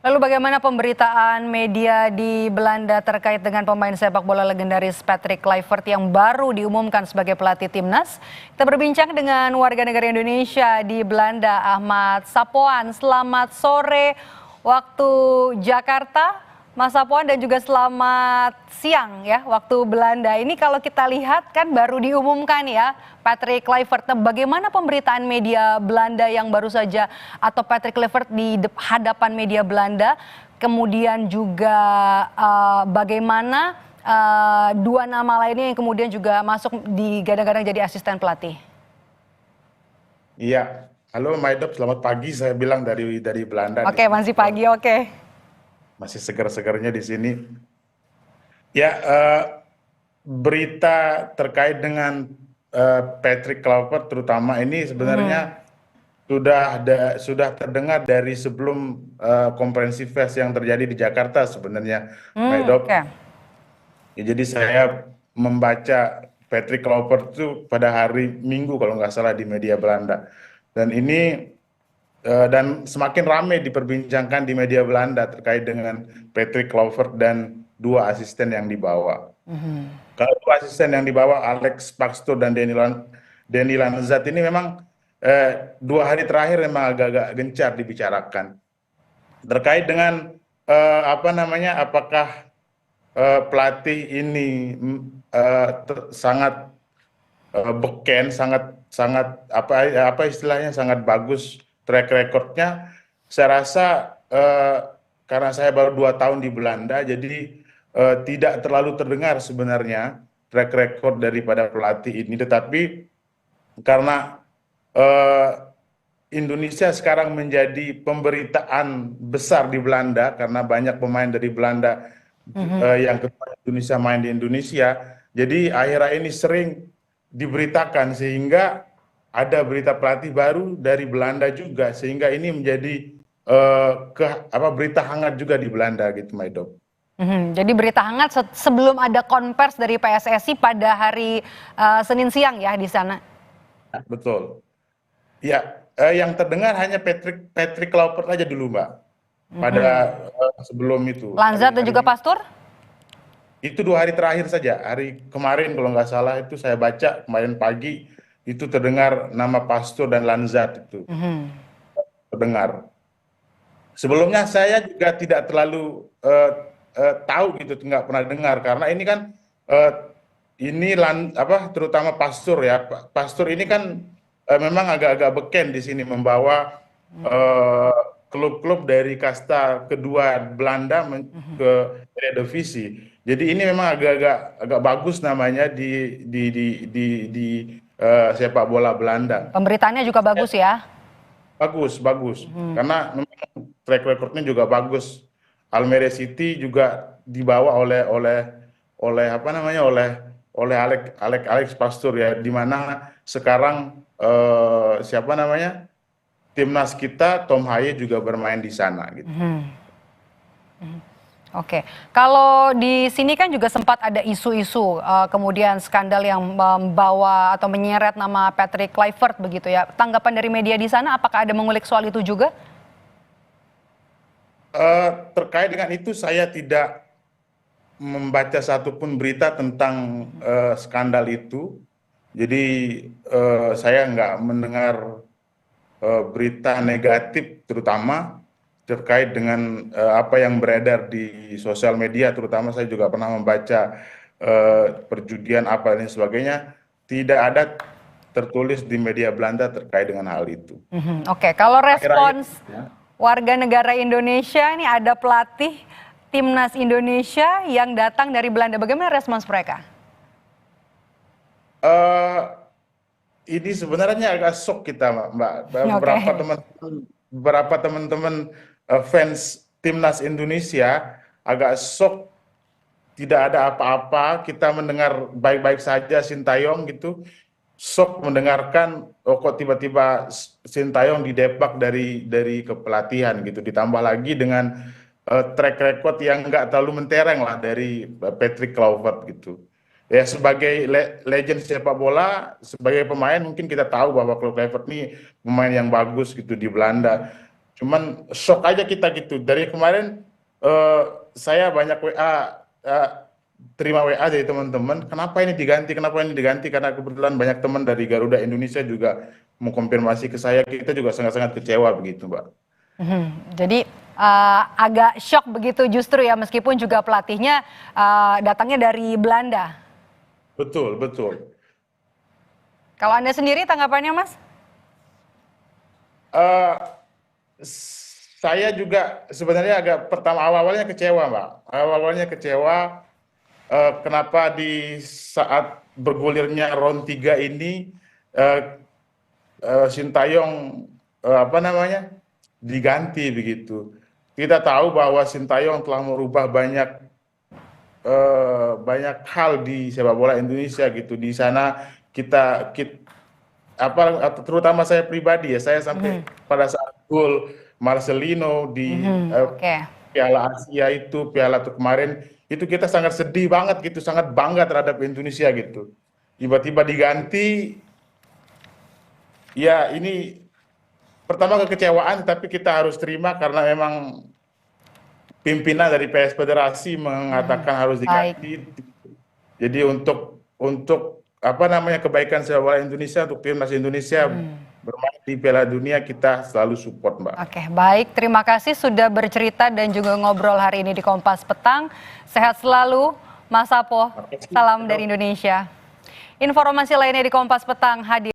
Lalu bagaimana pemberitaan media di Belanda terkait dengan pemain sepak bola legendaris Patrick Kluivert yang baru diumumkan sebagai pelatih timnas? Kita berbincang dengan warga negara Indonesia di Belanda, Ahmad Sapoan. Selamat sore waktu Jakarta, Mas Sapoan, dan juga selamat siang ya waktu Belanda. Ini kalau kita lihat kan baru diumumkan ya Patrick Kluivert. Nah, bagaimana pemberitaan media Belanda yang baru saja atau Patrick Kluivert di hadapan media Belanda, kemudian juga bagaimana dua nama lainnya yang kemudian juga masuk digadang-gadang jadi asisten pelatih? Iya, halo Maidop, selamat pagi. Saya bilang dari Belanda di Oke, sini. masih pagi, oke. Masih segar-segarnya di sini. Ya, berita terkait dengan Patrick Kluivert terutama ini sebenarnya sudah terdengar dari sebelum konferensi pers yang terjadi di Jakarta sebenarnya, Oke. Maidop. Ya, jadi saya membaca Patrick Kluivert itu pada hari Minggu kalau nggak salah di media Belanda. Dan ini dan semakin ramai diperbincangkan di media Belanda terkait dengan Patrick Kluivert dan dua asisten yang dibawa. Kalau dua asisten yang dibawa, Alex Pastoor dan Denny Lanzat, ini memang 2 hari terakhir memang agak-agak gencar dibicarakan terkait dengan apakah pelatih ini sangat beken, sangat sangat apa istilahnya, sangat bagus track recordnya. Saya rasa karena saya baru 2 tahun di Belanda, jadi tidak terlalu terdengar sebenarnya track record daripada pelatih ini. Tetapi karena eh, Indonesia sekarang menjadi pemberitaan besar di Belanda karena banyak pemain dari Belanda yang ke Indonesia main di Indonesia. Jadi akhir-akhir ini sering diberitakan sehingga ada berita pelatih baru dari Belanda juga, sehingga ini menjadi berita hangat juga di Belanda gitu, Maidop. Jadi berita hangat sebelum ada konvers dari PSSI pada hari Senin siang ya di sana. Betul. Ya, yang terdengar hanya Patrick Kluivert aja dulu, Mbak. Pada sebelum itu, Lanzat dan hari juga Pastur? itu 2 hari terakhir saja. Hari kemarin kalau nggak salah itu saya baca kemarin pagi itu terdengar nama Pastur dan Lanzat itu terdengar. Sebelumnya saya juga tidak terlalu tahu gitu, nggak pernah dengar karena ini kan eh, terutama Pastur ya. Pastur ini kan memang agak-agak beken di sini membawa eh, klub-klub dari kasta kedua Belanda ke Eredivisie. Jadi ini memang agak bagus namanya di sepak bola Belanda. Pemberitaannya juga bagus ya. Bagus, bagus. Karena memang track recordnya juga bagus. Almere City juga dibawa oleh apa namanya, oleh Alex Pastur ya, di mana sekarang siapa namanya, timnas kita Tom Haye juga bermain di sana gitu. Oke, kalau di sini kan juga sempat ada isu-isu, kemudian skandal yang membawa atau menyeret nama Patrick Kluivert begitu ya. Tanggapan dari media di sana, apakah ada mengulik soal itu juga? Terkait dengan itu saya tidak membaca satupun berita tentang skandal itu. Jadi saya nggak mendengar berita negatif terutama terkait dengan apa yang beredar di sosial media, terutama saya juga pernah membaca perjudian apa dan sebagainya. Tidak ada tertulis di media Belanda terkait dengan hal itu. Oke, kalau Akhir-akhir respons warga negara Indonesia ini ada pelatih timnas Indonesia yang datang dari Belanda, bagaimana respons mereka? eh, ini sebenarnya agak shock kita, Mbak. Oke. Beberapa teman-teman fans timnas Indonesia agak shock, tidak ada apa-apa. Kita mendengar baik-baik saja Sintayong gitu. Shock mendengarkan kok tiba-tiba Sintayong didepak dari kepelatihan gitu. Ditambah lagi dengan track record yang nggak terlalu mentereng lah dari Patrick Kluivert gitu. Ya sebagai legend sepak bola, sebagai pemain mungkin kita tahu bahwa Kluivert ini pemain yang bagus gitu di Belanda. Cuman shock aja kita gitu. Dari kemarin saya banyak WA, terima WA dari teman-teman, kenapa ini diganti, kenapa ini diganti? Karena kebetulan banyak teman dari Garuda Indonesia juga mengkonfirmasi ke saya, kita juga sangat-sangat kecewa begitu, Mbak. Jadi agak shock begitu justru ya, meskipun juga pelatihnya datangnya dari Belanda. Betul, betul. Kalau Anda sendiri tanggapannya, Mas? Eh, saya juga sebenarnya agak awalnya kecewa, Mbak. Awalnya kecewa kenapa di saat bergulirnya round 3 ini eh, Sintayong apa namanya diganti begitu. Kita tahu bahwa Sintayong telah merubah banyak hal di sepak bola Indonesia gitu. Di sana terutama saya pribadi ya, saya sampai pada saat gol Marcelino di Oke. Piala Asia itu, Piala itu kemarin, itu kita sangat sedih banget gitu, sangat bangga terhadap Indonesia gitu. Tiba-tiba diganti, ya ini pertama kekecewaan, tapi kita harus terima karena memang pimpinan dari PS Federasi mengatakan harus Baik. diganti. Jadi untuk apa namanya kebaikan sepak bola Indonesia, untuk timnas Indonesia bermain di Piala Dunia, kita selalu support, Mbak. Oke, baik. Terima kasih sudah bercerita dan juga ngobrol hari ini di Kompas Petang. Sehat selalu, Mas Sapo. Salam dari Indonesia. Informasi lainnya di Kompas Petang hadir.